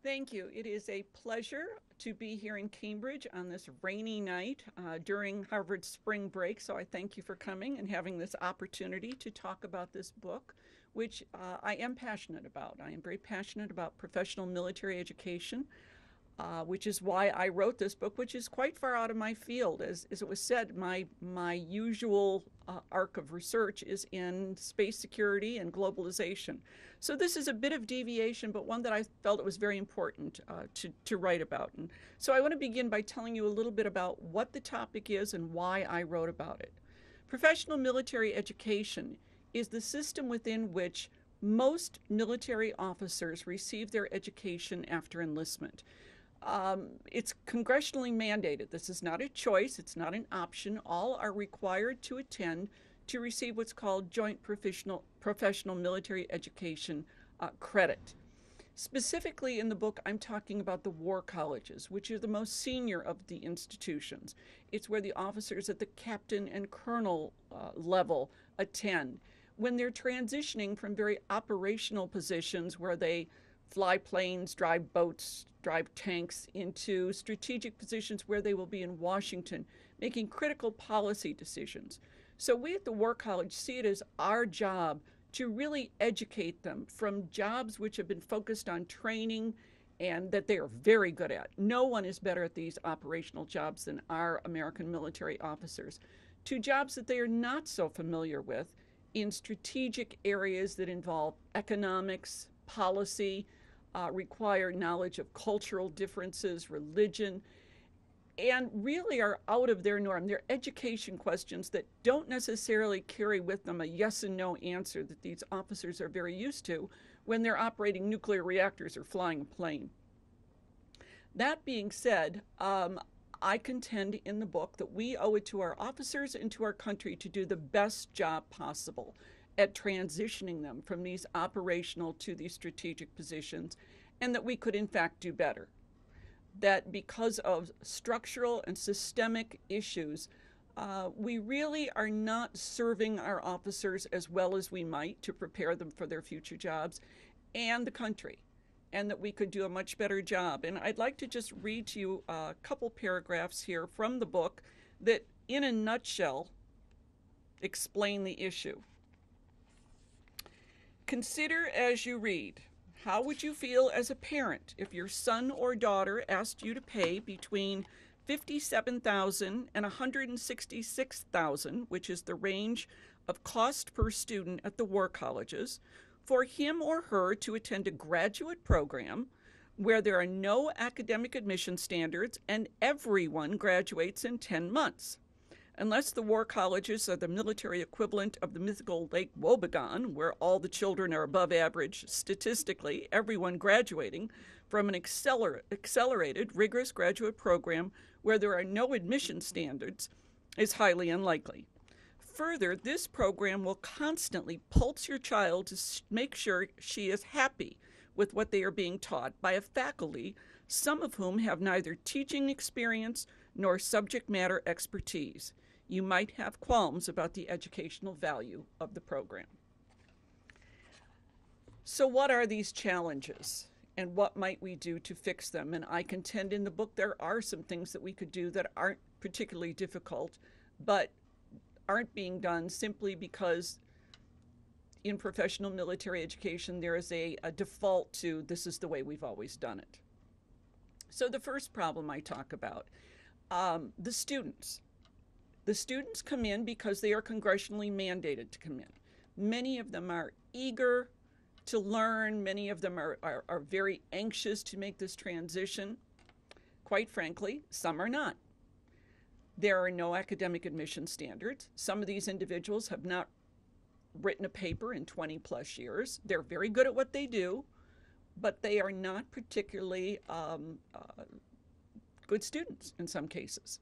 Thank you. It is a pleasure to be here in Cambridge on this rainy night during Harvard spring break. So I thank you for coming and having this opportunity to talk about this book, which I am passionate about. I am very passionate about professional military education, which is why I wrote this book, which is quite far out of my field. As it was said, my usual arc of research is in space security and globalization. So this is a bit of deviation, but one that I felt it was very important to write about. And so I want to begin by telling you a little bit about what the topic is and why I wrote about it. Professional military education is the system within which most military officers receive their education after enlistment. It's congressionally mandated. This is not a choice, it's not an option. All are required to attend to receive what's called Joint Professional Military Education credit. Specifically in the book, I'm talking about the war colleges, which are the most senior of the institutions. It's where the officers at the captain and colonel level attend when they're transitioning from very operational positions where they fly planes, drive boats, drive tanks into strategic positions where they will be in Washington making critical policy decisions. So we at the War College see it as our job to really educate them from jobs which have been focused on training and that they are very good at. No one is better at these operational jobs than our American military officers, to jobs that they are not so familiar with in strategic areas that involve economics, policy, require knowledge of cultural differences, religion, and really are out of their norm. They're education questions that don't necessarily carry with them a yes and no answer that these officers are very used to when they're operating nuclear reactors or flying a plane. That being said, I contend in the book that we owe it to our officers and to our country to do the best job possible at transitioning them from these operational to these strategic positions, and that we could in fact do better. That because of structural and systemic issues, we really are not serving our officers as well as we might to prepare them for their future jobs and the country, and that we could do a much better job. And I'd like to just read to you a couple paragraphs here from the book that, in a nutshell, explain the issue. Consider as you read, how would you feel as a parent if your son or daughter asked you to pay between $57,000 and $166,000, which is the range of cost per student at the war colleges, for him or her to attend a graduate program where there are no academic admission standards and everyone graduates in 10 months? Unless the war colleges are the military equivalent of the mythical Lake Wobegon, where all the children are above average statistically, everyone graduating from an accelerated, rigorous graduate program where there are no admission standards is highly unlikely. Further, this program will constantly pulse your child to make sure she is happy with what they are being taught by a faculty, some of whom have neither teaching experience nor subject matter expertise. You might have qualms about the educational value of the program. So what are these challenges, and what might we do to fix them? And I contend in the book there are some things that we could do that aren't particularly difficult, but aren't being done simply because in professional military education there is a default to this is the way we've always done it. So the first problem I talk about, the students. The students come in because they are congressionally mandated to come in. Many of them are eager to learn. Many of them are very anxious to make this transition. Quite frankly, some are not. There are no academic admission standards. Some of these individuals have not written a paper in 20 plus years. They're very good at what they do, but they are not particularly good students in some cases.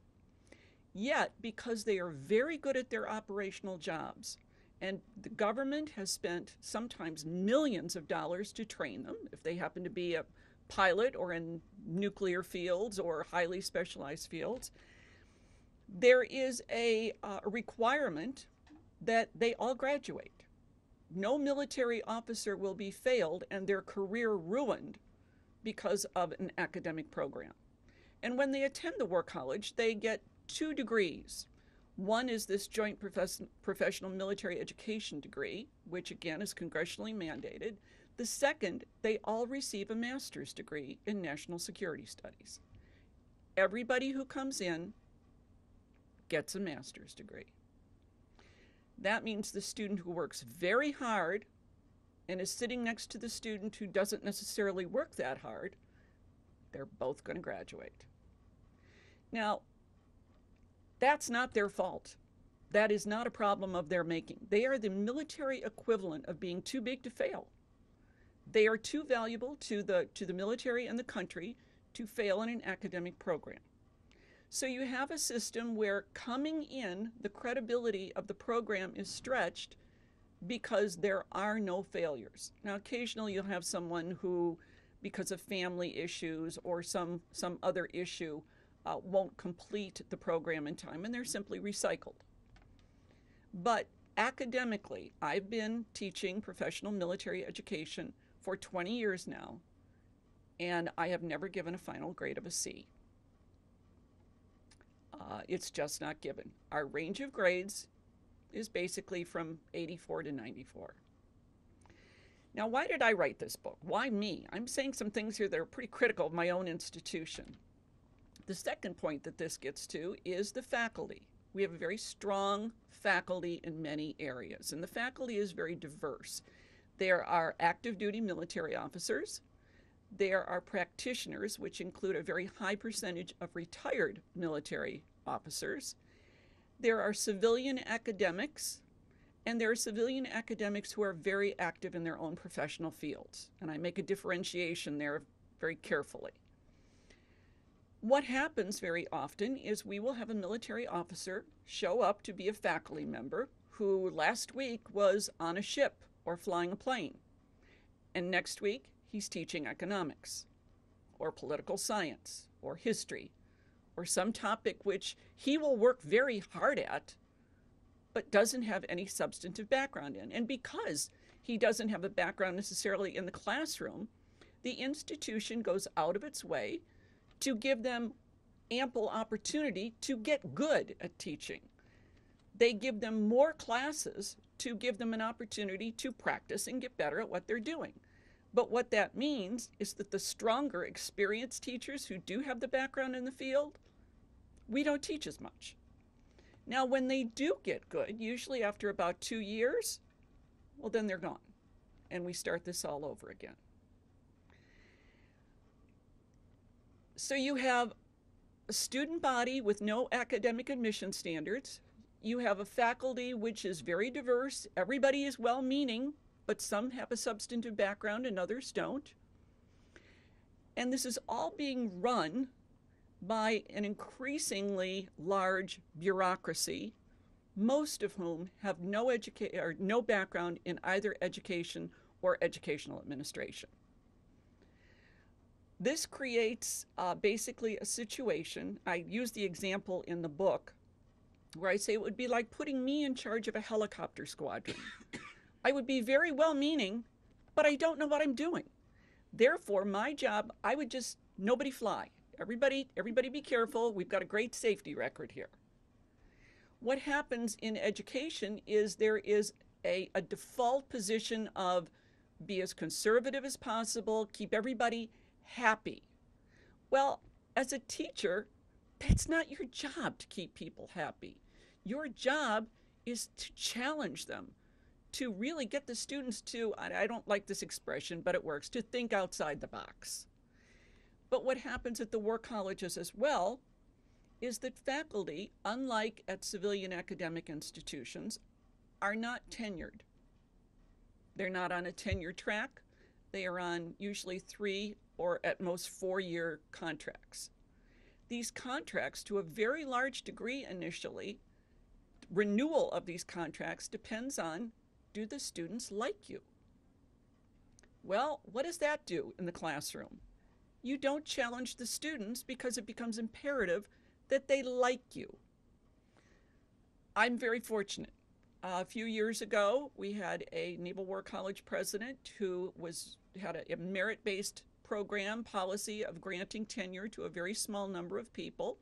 Yet, because they are very good at their operational jobs, and the government has spent sometimes millions of dollars to train them, if they happen to be a pilot or in nuclear fields or highly specialized fields, there is a requirement that they all graduate. No military officer will be failed and their career ruined because of an academic program. And when they attend the War College, they get 2 degrees. One is this Joint Professional Military Education degree, which again is congressionally mandated. The second, they all receive a master's degree in National Security Studies. Everybody who comes in gets a master's degree. That means the student who works very hard and is sitting next to the student who doesn't necessarily work that hard, they're both going to graduate. Now, that's not their fault. That is not a problem of their making. They are the military equivalent of being too big to fail. They are too valuable to the military and the country to fail in an academic program. So you have a system where coming in, the credibility of the program is stretched because there are no failures. Now, occasionally you'll have someone who, because of family issues or some other issue, won't complete the program in time, and they're simply recycled. But academically, I've been teaching professional military education for 20 years now, and I have never given a final grade of a C. It's just not given. Our range of grades is basically from 84 to 94. Now, why did I write this book? Why me? I'm saying some things here that are pretty critical of my own institution. The second point that this gets to is the faculty. We have a very strong faculty in many areas, and the faculty is very diverse. There are active duty military officers. There are practitioners, which include a very high percentage of retired military officers. There are civilian academics, and there are civilian academics who are very active in their own professional fields. And I make a differentiation there very carefully. What happens very often is we will have a military officer show up to be a faculty member who last week was on a ship or flying a plane. And next week, he's teaching economics or political science or history or some topic which he will work very hard at but doesn't have any substantive background in. And because he doesn't have a background necessarily in the classroom, the institution goes out of its way to give them ample opportunity to get good at teaching. They give them more classes to give them an opportunity to practice and get better at what they're doing. But what that means is that the stronger, experienced teachers who do have the background in the field, we don't teach as much. Now, when they do get good, usually after about 2 years, well, then they're gone. And we start this all over again. So you have a student body with no academic admission standards. You have a faculty which is very diverse. Everybody is well-meaning, but some have a substantive background and others don't. And this is all being run by an increasingly large bureaucracy, most of whom have no background in either education or educational administration. This creates basically a situation, I use the example in the book, where I say it would be like putting me in charge of a helicopter squadron. I would be very well-meaning, but I don't know what I'm doing. Therefore, my job, I would just, nobody fly. Everybody be careful. We've got a great safety record here. What happens in education is there is a default position of be as conservative as possible, keep everybody happy. Well, as a teacher, that's not your job to keep people happy. Your job is to challenge them, to really get the students to, I don't like this expression, but it works, to think outside the box. But what happens at the war colleges as well is that faculty, unlike at civilian academic institutions, are not tenured. They're not on a tenure track. They are on usually 3 or at most 4-year contracts. These contracts, to a very large degree initially, renewal of these contracts depends on, do the students like you? Well, what does that do in the classroom? You don't challenge the students because it becomes imperative that they like you. I'm very fortunate. A few years ago, we had a Naval War College president who had a merit-based program policy of granting tenure to a very small number of people.